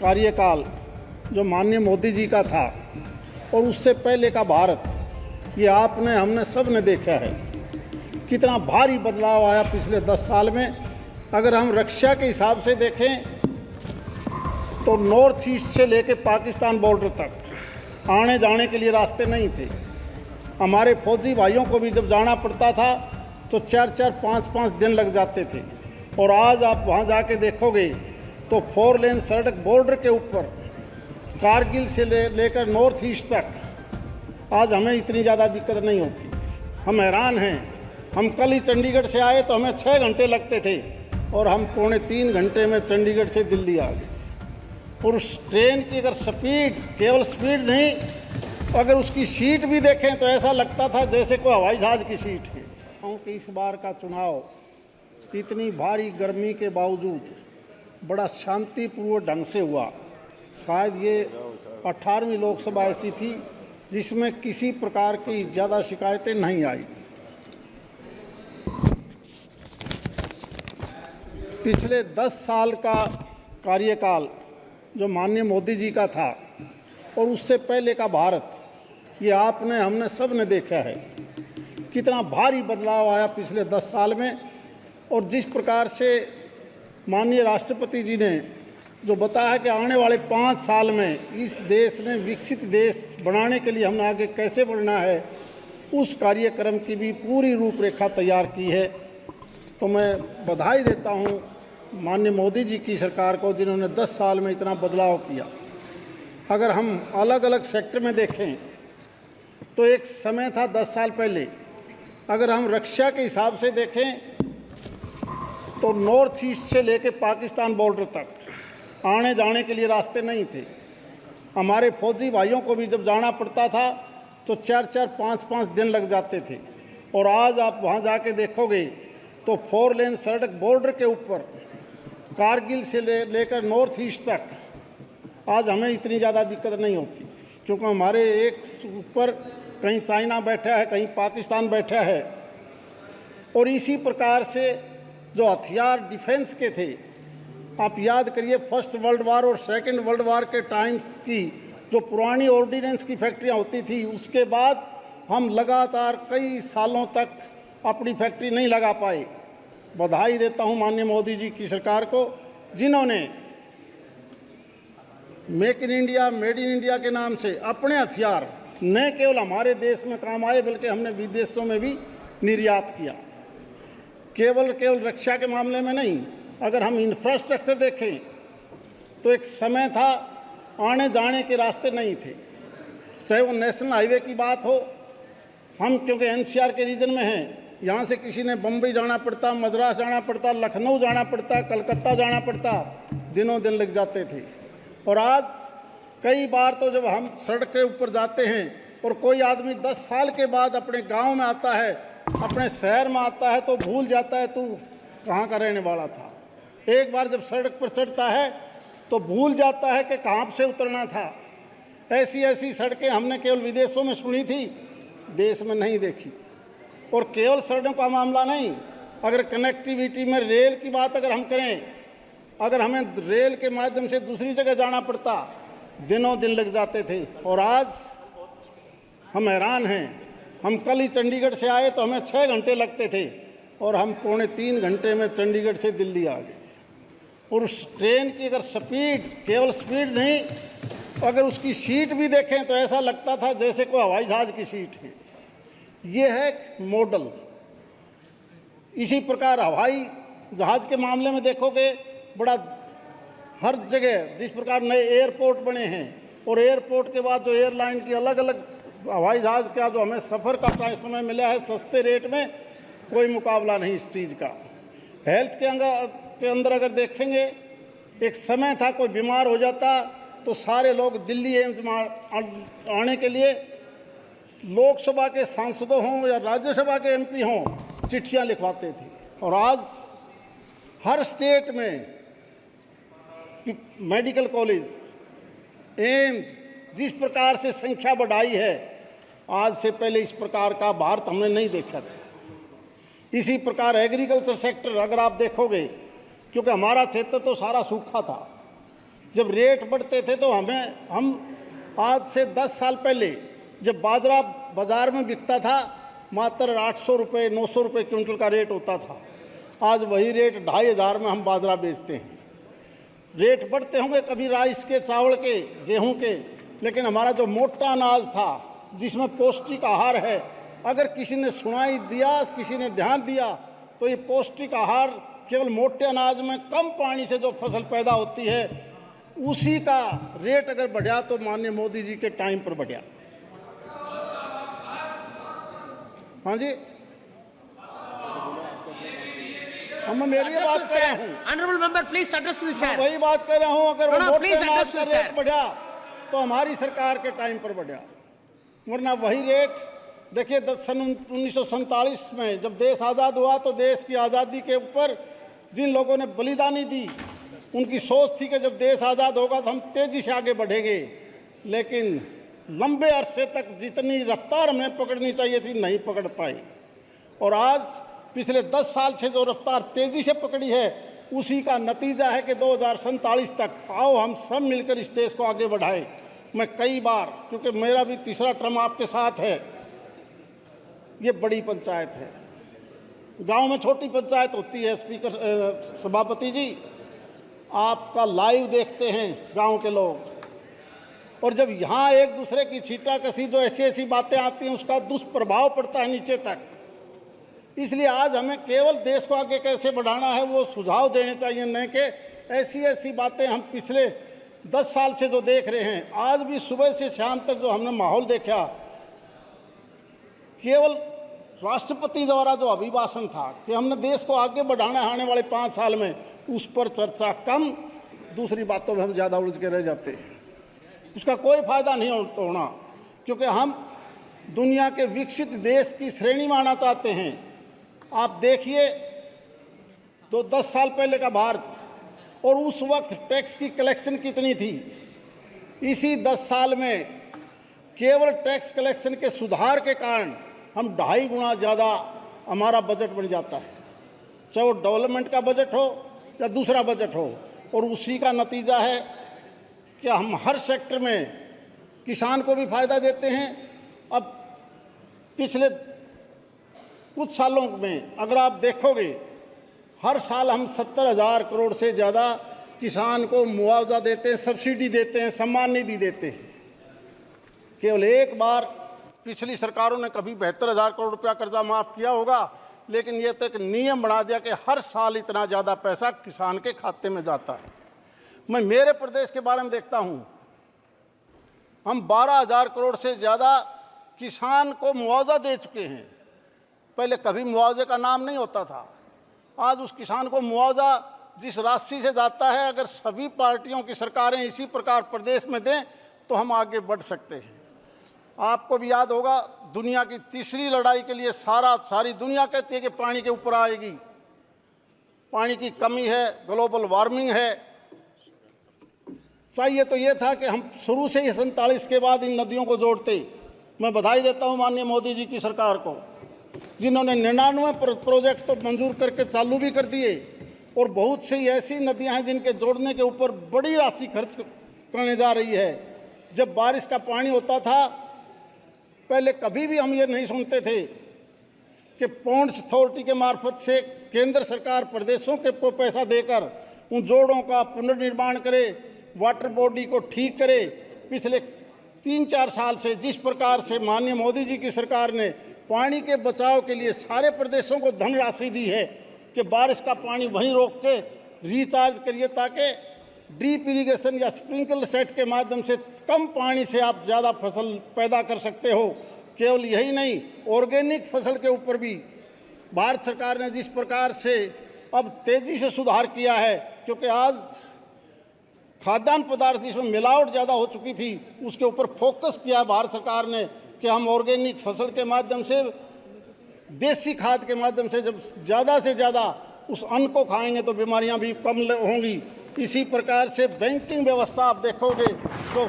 कार्यकाल जो माननीय मोदी जी का था और उससे पहले का भारत, ये आपने हमने सब ने देखा है कितना भारी बदलाव आया पिछले 10 साल में। अगर हम रक्षा के हिसाब से देखें तो नॉर्थ ईस्ट से लेकर पाकिस्तान बॉर्डर तक आने जाने के लिए रास्ते नहीं थे। हमारे फौजी भाइयों को भी जब जाना पड़ता था तो 4-4, 5-5 दिन लग जाते थे। और आज आप वहाँ जाके देखोगे तो 4 लेन सड़क बॉर्डर के ऊपर कारगिल से लेकर नॉर्थ ईस्ट तक आज हमें इतनी ज़्यादा दिक्कत नहीं होती। हम हैरान हैं। हम कल ही चंडीगढ़ से आए तो हमें 6 घंटे लगते थे और हम 2.25 घंटे में चंडीगढ़ से दिल्ली आ गए। और उस ट्रेन की अगर स्पीड, केवल स्पीड नहीं, अगर उसकी सीट भी देखें तो ऐसा लगता था जैसे कोई हवाई जहाज़ की सीट है। क्योंकि इस बार का चुनाव इतनी भारी गर्मी के बावजूद बड़ा शांतिपूर्वक ढंग से हुआ। शायद ये 18वीं लोकसभा ऐसी थी जिसमें किसी प्रकार की ज़्यादा शिकायतें नहीं आई। पिछले 10 साल का कार्यकाल जो माननीय मोदी जी का था और उससे पहले का भारत, ये आपने हमने सब ने देखा है कितना भारी बदलाव आया पिछले 10 साल में। और जिस प्रकार से माननीय राष्ट्रपति जी ने जो बताया कि आने वाले 5 साल में इस देश में विकसित देश बनाने के लिए हमने आगे कैसे बढ़ना है, उस कार्यक्रम की भी पूरी रूपरेखा तैयार की है। तो मैं बधाई देता हूँ माननीय मोदी जी की सरकार को, जिन्होंने 10 साल में इतना बदलाव किया। अगर हम अलग अलग सेक्टर में देखें तो एक समय था 10 साल पहले, अगर हम रक्षा के हिसाब से देखें तो नॉर्थ ईस्ट से लेकर पाकिस्तान बॉर्डर तक आने जाने के लिए रास्ते नहीं थे। हमारे फौजी भाइयों को भी जब जाना पड़ता था तो 4-4, 5-5 दिन लग जाते थे। और आज आप वहाँ जाके देखोगे तो 4 लेन सड़क बॉर्डर के ऊपर कारगिल से लेकर नॉर्थ ईस्ट तक आज हमें इतनी ज़्यादा दिक्कत नहीं होती, क्योंकि हमारे एक ऊपर कहीं चाइना बैठा है, कहीं पाकिस्तान बैठा है। और इसी प्रकार से जो हथियार डिफेंस के थे, आप याद करिए फर्स्ट वर्ल्ड वार और सेकंड वर्ल्ड वार के टाइम्स की जो पुरानी ऑर्डिनेंस की फैक्ट्रियाँ होती थी, उसके बाद हम लगातार कई सालों तक अपनी फैक्ट्री नहीं लगा पाए। बधाई देता हूँ माननीय मोदी जी की सरकार को, जिन्होंने make in India, made in India के नाम से अपने हथियार न केवल हमारे देश में काम आए बल्कि हमने विदेशों में भी निर्यात किया। केवल रक्षा के मामले में नहीं, अगर हम इंफ्रास्ट्रक्चर देखें तो एक समय था आने जाने के रास्ते नहीं थे, चाहे वो नेशनल हाईवे की बात हो। हम क्योंकि एनसीआर के रीजन में हैं, यहाँ से किसी ने बम्बई जाना पड़ता, मद्रास जाना पड़ता, लखनऊ जाना पड़ता, कलकत्ता जाना पड़ता, दिनों दिन लग जाते थे। और आज कई बार तो जब हम सड़क के ऊपर जाते हैं और कोई आदमी 10 साल के बाद अपने गांव में आता है, अपने शहर में आता है, तो भूल जाता है तू कहाँ का रहने वाला था। एक बार जब सड़क पर चढ़ता है तो भूल जाता है कि कहाँ से उतरना था। ऐसी ऐसी सड़कें हमने केवल विदेशों में सुनी थी, देश में नहीं देखी। और केवल सड़कों का मामला नहीं, अगर कनेक्टिविटी में रेल की बात अगर हम करें, अगर हमें रेल के माध्यम से दूसरी जगह जाना पड़ता, दिनों दिन लग जाते थे। और आज हम हैरान हैं। हम कल ही चंडीगढ़ से आए तो हमें 6 घंटे लगते थे और हम 2.25 घंटे में चंडीगढ़ से दिल्ली आ गए। और उस ट्रेन की अगर स्पीड, केवल स्पीड नहीं, अगर उसकी सीट भी देखें तो ऐसा लगता था जैसे कोई हवाई जहाज़ की सीट है। ये है मॉडल। इसी प्रकार हवाई जहाज़ के मामले में देखोगे, बड़ा हर जगह जिस प्रकार नए एयरपोर्ट बने हैं और एयरपोर्ट के बाद जो एयरलाइन की अलग अलग हवाई जहाज़ का जो हमें सफ़र का समय मिला है सस्ते रेट में, कोई मुकाबला नहीं इस चीज़ का। हेल्थ के अंदर अगर देखेंगे, एक समय था कोई बीमार हो जाता तो सारे लोग दिल्ली एम्स में आने के लिए लोकसभा के सांसदों हों या राज्यसभा के एमपी हों, चिट्ठियां लिखवाते थे। और आज हर स्टेट में मेडिकल कॉलेज, एम्स, जिस प्रकार से संख्या बढ़ाई है, आज से पहले इस प्रकार का भारत हमने नहीं देखा था। इसी प्रकार एग्रीकल्चर सेक्टर अगर आप देखोगे, क्योंकि हमारा क्षेत्र तो सारा सूखा था, जब रेट बढ़ते थे तो हम आज से 10 साल पहले जब बाजरा बाज़ार में बिकता था मात्र 800 रुपये 900 रुपये क्विंटल का रेट होता था। आज वही रेट 2500 में हम बाजरा बेचते हैं। रेट बढ़ते होंगे कभी राइस के, चावल के, गेहूं के, लेकिन हमारा जो मोटा अनाज था जिसमें पौष्टिक आहार है, अगर किसी ने सुनाई दिया, किसी ने ध्यान दिया तो ये पौष्टिक आहार केवल मोटे अनाज में कम पानी से जो फसल पैदा होती है उसी का रेट अगर बढ़ा तो माननीय मोदी जी के टाइम पर बढ़ा। हाँ जी, हम मेरी बात कर रहा हूँ। Honourable member please address the chair. वही बात कर रहा हूँ, अगर वो मोटे अनाज का रेट चेयर बढ़ा तो हमारी सरकार के टाइम पर बढ़ा, वरना वही रेट देखिए सन 1947 में जब देश आज़ाद हुआ तो देश की आज़ादी के ऊपर जिन लोगों ने बलिदानी दी उनकी सोच थी कि जब देश आज़ाद होगा तो हम तेज़ी से आगे बढ़ेंगे, लेकिन लंबे अरसे तक जितनी रफ्तार हमें पकड़नी चाहिए थी नहीं पकड़ पाई। और आज पिछले 10 साल से जो रफ्तार तेज़ी से पकड़ी है उसी का नतीजा है कि 2047 तक आओ हम सब मिलकर इस देश को आगे बढ़ाएं। मैं कई बार, क्योंकि मेरा भी तीसरा टर्म आपके साथ है, ये बड़ी पंचायत है, गांव में छोटी पंचायत होती है। स्पीकर सभापति जी, आपका लाइव देखते हैं गांव के लोग, और जब यहाँ एक दूसरे की छींटाकशी जो ऐसी ऐसी बातें आती हैं उसका दुष्प्रभाव पड़ता है नीचे तक। इसलिए आज हमें केवल देश को आगे कैसे बढ़ाना है वो सुझाव देने चाहिए, न कि ऐसी ऐसी बातें हम पिछले 10 साल से जो देख रहे हैं। आज भी सुबह से शाम तक जो हमने माहौल देखा, केवल राष्ट्रपति द्वारा जो अभिभाषण था कि हमने देश को आगे बढ़ाना है आने वाले 5 साल में, उस पर चर्चा कम, दूसरी बातों में हम ज़्यादा उलझ के रह जाते हैं। उसका कोई फायदा नहीं होना, क्योंकि हम दुनिया के विकसित देश की श्रेणी में आना चाहते हैं। आप देखिए तो 10 साल पहले का भारत और उस वक्त टैक्स की कलेक्शन कितनी थी। इसी 10 साल में केवल टैक्स कलेक्शन के सुधार के कारण हम 2.5 गुना ज़्यादा हमारा बजट बन जाता है, चाहे वो डेवलपमेंट का बजट हो या दूसरा बजट हो। और उसी का नतीजा है कि हम हर सेक्टर में किसान को भी फायदा देते हैं। अब पिछले कुछ सालों में अगर आप देखोगे, हर साल हम 70,000 करोड़ से ज़्यादा किसान को मुआवजा देते हैं, सब्सिडी देते हैं, सम्मान निधि देते हैं। केवल एक बार पिछली सरकारों ने कभी 72,000 करोड़ रुपया कर्जा माफ़ किया होगा, लेकिन ये तो एक नियम बना दिया कि हर साल इतना ज़्यादा पैसा किसान के खाते में जाता है। मैं मेरे प्रदेश के बारे में देखता हूँ, हम 12,000 करोड़ से ज़्यादा किसान को मुआवजा दे चुके हैं। पहले कभी मुआवजे का नाम नहीं होता था, आज उस किसान को मुआवजा जिस राशि से जाता है, अगर सभी पार्टियों की सरकारें इसी प्रकार प्रदेश में दें तो हम आगे बढ़ सकते हैं। आपको भी याद होगा, दुनिया की तीसरी लड़ाई के लिए सारी दुनिया कहती है कि पानी के ऊपर आएगी, पानी की कमी है, ग्लोबल वार्मिंग है। चाहिए तो ये था कि हम शुरू से ही 47 के बाद इन नदियों को जोड़ते। मैं बधाई देता हूँ माननीय मोदी जी की सरकार को, जिन्होंने 99 प्रोजेक्ट तो मंजूर करके चालू भी कर दिए, और बहुत सी ऐसी नदियाँ हैं जिनके जोड़ने के ऊपर बड़ी राशि खर्च करने जा रही है। जब बारिश का पानी होता था, पहले कभी भी हम ये नहीं सुनते थे कि पॉन्ड्स अथॉरिटी के मार्फत से केंद्र सरकार प्रदेशों के को पैसा देकर उन जोड़ों का पुनर्निर्माण करे, वाटर बॉडी को ठीक करे। पिछले 3-4 साल से जिस प्रकार से माननीय मोदी जी की सरकार ने पानी के बचाव के लिए सारे प्रदेशों को धनराशि दी है कि बारिश का पानी वहीं रोक के रिचार्ज करिए, ताकि ड्रीप इरिगेशन या स्प्रिंकलर सेट के माध्यम से कम पानी से आप ज़्यादा फसल पैदा कर सकते हो। केवल यही नहीं, ऑर्गेनिक फसल के ऊपर भी भारत सरकार ने जिस प्रकार से अब तेज़ी से सुधार किया है, क्योंकि आज खाद्यान्न पदार्थ जिसमें मिलावट ज़्यादा हो चुकी थी उसके ऊपर फोकस किया भारत सरकार ने कि हम ऑर्गेनिक फसल के माध्यम से, देसी खाद के माध्यम से जब ज़्यादा से ज़्यादा उस अन्न को खाएंगे तो बीमारियां भी कम होंगी। इसी प्रकार से बैंकिंग व्यवस्था आप देखोगे तो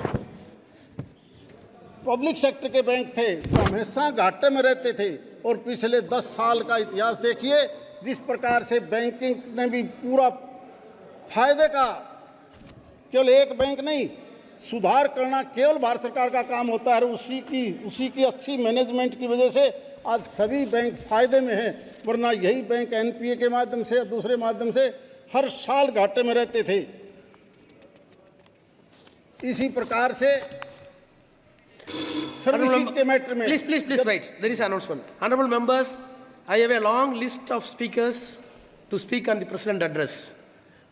पब्लिक सेक्टर के बैंक थे जो हमेशा घाटे में रहते थे, और पिछले 10 साल का इतिहास देखिए जिस प्रकार से बैंकिंग ने भी पूरा फायदे का केवल एक बैंक नहीं, सुधार करना केवल भारत सरकार का काम होता है। उसी की अच्छी मैनेजमेंट की वजह से आज सभी बैंक फायदे में हैं, वरना यही बैंक एनपीए के माध्यम से या दूसरे माध्यम से हर साल घाटे में रहते थे। इसी प्रकार से सर्विसेज के मैटर में Please wait. There is an announcement. Honorable members, I have a long list of speakers to speak on the President address.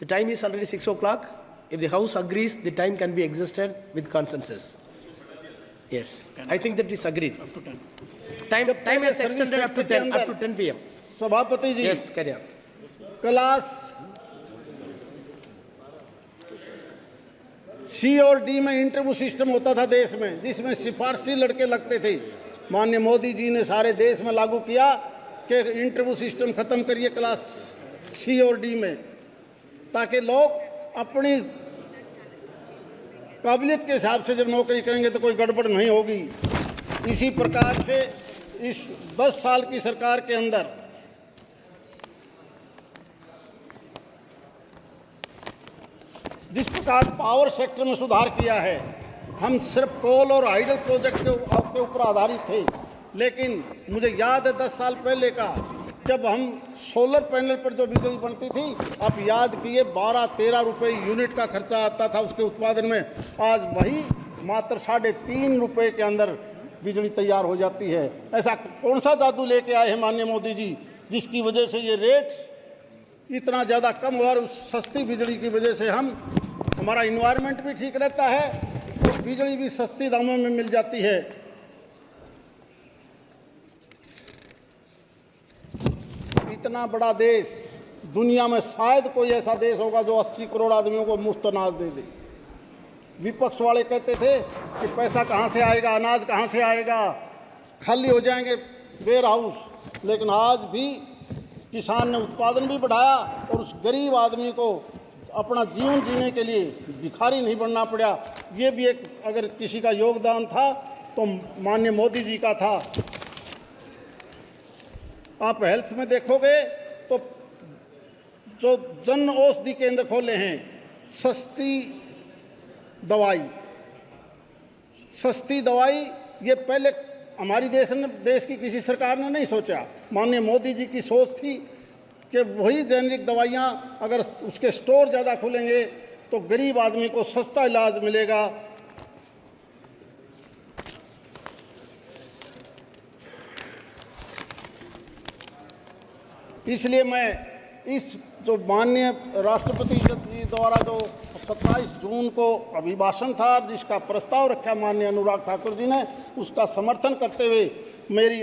The time is already 6 o'clock. If the House agrees, the time can be exhausted with consensus. Yes, I think that is agreed. up to 10. Time is extended up to 10 p.m. सभापति जी, Yes, carry on. Class C और D में interview system होता था देश में, जिसमें सिफारशी लड़के लगते थे। माननीय मोदी जी ने सारे देश में लागू किया कि इंटरव्यू सिस्टम खत्म करिए क्लास सी और डी में, ताकि लोग अपनी काबिलियत के हिसाब से जब नौकरी करेंगे तो कोई गड़बड़ नहीं होगी। इसी प्रकार से इस 10 साल की सरकार के अंदर जिस प्रकार पावर सेक्टर में सुधार किया है, हम सिर्फ कोल और हाइडल प्रोजेक्ट के ऊपर आधारित थे, लेकिन मुझे याद है 10 साल पहले का, जब हम सोलर पैनल पर जो बिजली बनती थी, आप याद किए 12-13 रुपये यूनिट का खर्चा आता था उसके उत्पादन में। आज वही मात्र 3.5 रुपये के अंदर बिजली तैयार हो जाती है। ऐसा कौन सा जादू लेके आए हैं माननीय मोदी जी, जिसकी वजह से ये रेट इतना ज़्यादा कम हुआ? और उस सस्ती बिजली की वजह से हमारा इन्वायरमेंट भी ठीक रहता है और बिजली भी सस्ती दामों में मिल जाती है। इतना बड़ा देश दुनिया में शायद कोई ऐसा देश होगा जो 80 करोड़ आदमियों को मुफ्त अनाज दे दे। विपक्ष वाले कहते थे कि पैसा कहाँ से आएगा, अनाज कहाँ से आएगा, खाली हो जाएंगे वेयर हाउस, लेकिन आज भी किसान ने उत्पादन भी बढ़ाया और उस गरीब आदमी को अपना जीवन जीने के लिए भिखारी नहीं बनना पड़ा। ये भी एक अगर किसी का योगदान था तो माननीय मोदी जी का था। आप हेल्थ में देखोगे तो जो जन औषधि केंद्र खोले हैं, सस्ती दवाई ये पहले हमारी देश की किसी सरकार ने नहीं सोचा। माननीय मोदी जी की सोच थी कि वही जेनरिक दवाइयाँ अगर उसके स्टोर ज़्यादा खुलेंगे तो गरीब आदमी को सस्ता इलाज मिलेगा। इसलिए मैं इस जो माननीय राष्ट्रपति जी द्वारा जो 27 जून को अभिभाषण था, जिसका प्रस्ताव रखा माननीय अनुराग ठाकुर जी ने, उसका समर्थन करते हुए मेरी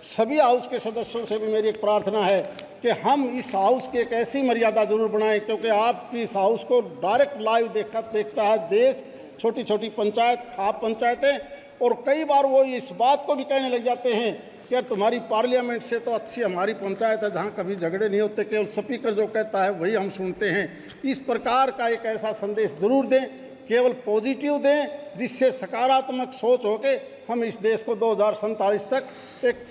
सभी हाउस के सदस्यों से भी मेरी एक प्रार्थना है कि हम इस हाउस की एक ऐसी मर्यादा जरूर बनाएं, क्योंकि आपकी इस हाउस को डायरेक्ट लाइव देखता है देश, छोटी छोटी पंचायत, खाप पंचायतें, और कई बार वो इस बात को भी कहने लग जाते हैं कि यार तुम्हारी पार्लियामेंट से तो अच्छी हमारी पंचायत है जहाँ कभी झगड़े नहीं होते, केवल स्पीकर जो कहता है वही हम सुनते हैं। इस प्रकार का एक ऐसा संदेश जरूर दें, केवल पॉजिटिव दें, जिससे सकारात्मक सोच हो के हम इस देश को 2047 तक एक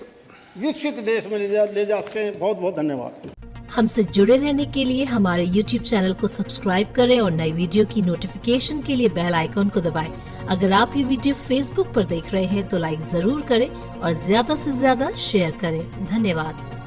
विकसित देश में ले जा सकें। बहुत बहुत धन्यवाद। हमसे जुड़े रहने के लिए हमारे YouTube चैनल को सब्सक्राइब करें और नई वीडियो की नोटिफिकेशन के लिए बेल आइकॉन को दबाएं। अगर आप ये वीडियो Facebook पर देख रहे हैं तो लाइक जरूर करें और ज्यादा से ज्यादा शेयर करें। धन्यवाद।